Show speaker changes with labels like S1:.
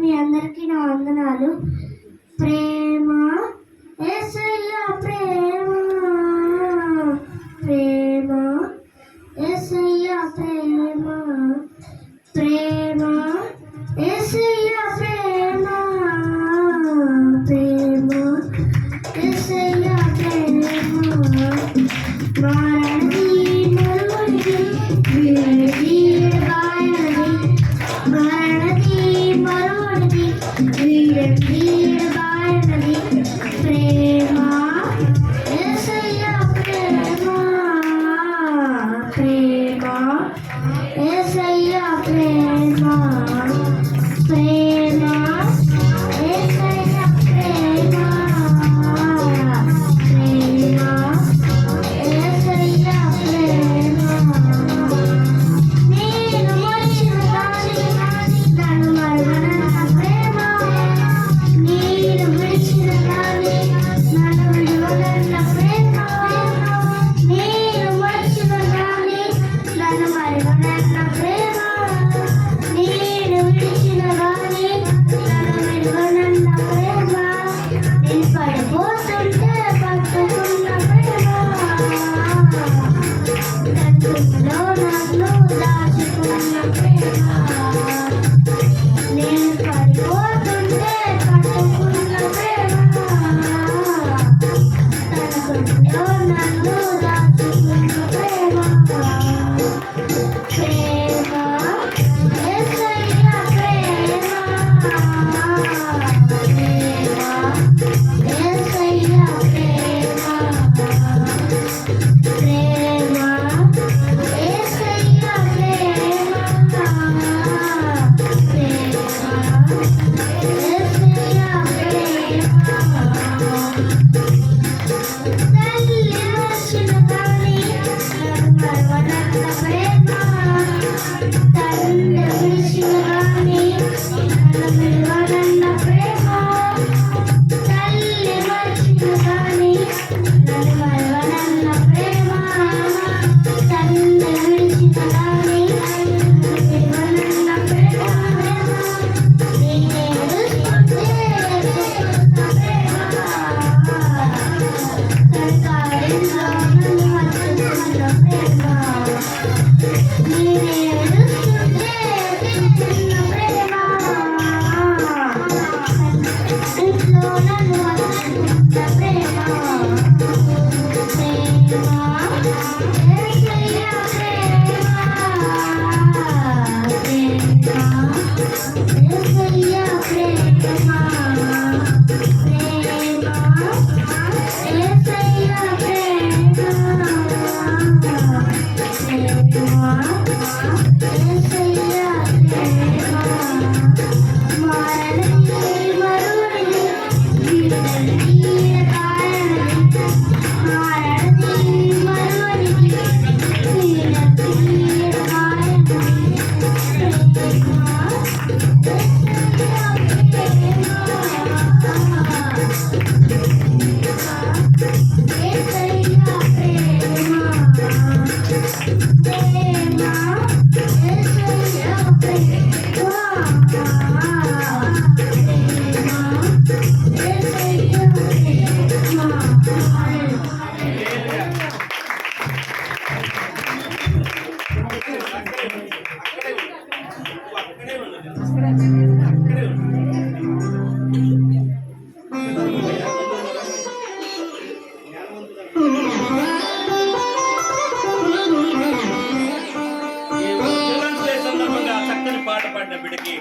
S1: మీ అందరికీ నా వందనాలు. ప్రేమ యేసయ్య ప్రేమ, ప్రేమ యేసయ్య ప్రేమ, ప్రేమ యేసయ్య ప్రేమ, ప్రేమ యేసయ్య ప్రేమ. మారని మరువనిది వీడబాయనది, మారని మరువనిది వీడబాయనది. ప్రేమ యేసయ్య ప్రేమ, ప్రేమ యేసయ్య ప్రేమ, ప్రేమ యేసయ్య ప్రేమ, ప్రేమ యేసయ్య ప్రేమ. నేను మరిచిన దాని నన్ను మరువనన్న ప్రేమ, నేను విడిచిన దాని నన్ను విడువనన్న ప్రేమ, నేను మరిచిన దాని నన్ను మరువనన్న ప్రేమ, నేను విడిచిన దాని నన్ను విడువనన్న ప్రేమ. నేను పడిపోతుంటే పట్టుకున్న ప్రేమ, కన్నుల్లో నన్ను దాచుకున్న ప్రేమ. నేను పడిపోతుంటే పట్టుకున్న ప్రేమ, కన్నుల్లో నన్ను దాచుకున్న ప్రేమ. ప్రేమ యేసయ్య ప్రేమ, ప్రేమ యేసయ్య ప్రేమ, ప్రేమ యేసయ్య ప్రేమ, ప్రేమ యేసయ్య ప్రేమ. తల్లి వచ్చిన దాని నన్ను మరువనన్న ప్రేమ, తండ్రి విడిచిన దాని నన్ను విడువనన్న ప్రేమ, తల్లి వచ్చిన దాని నన్ను మరువనన్న ప్రేమ, తండ్రి విడిచిన దాని నన్ను విడువనన్న ప్రేమ. నిన్నే చూస్తుంటే ఎదుగుతున్న ప్రేమ, కనకాడిలో నన్ను హత్తుకున్న ప్రేమ. నిన్నే చూస్తుంటే ఎదుగుతున్న ప్రేమ, ఇంట్లో నన్ను హత్తుకున్న ప్రేమ. ప్రేమ యేసయ్య ప్రేమ, ప్రేమ యేసయ్య ప్రేమ, ప్రేమ యేసయ్య ప్రేమ, ప్రేమ యేసయ్య ప్రేమ. మారని మరువనిది వీడబాయనది, మారని మరువనిది వీడబాయనది. ప్రేమ
S2: చక్కని పాట పాడిన బిడ్డకి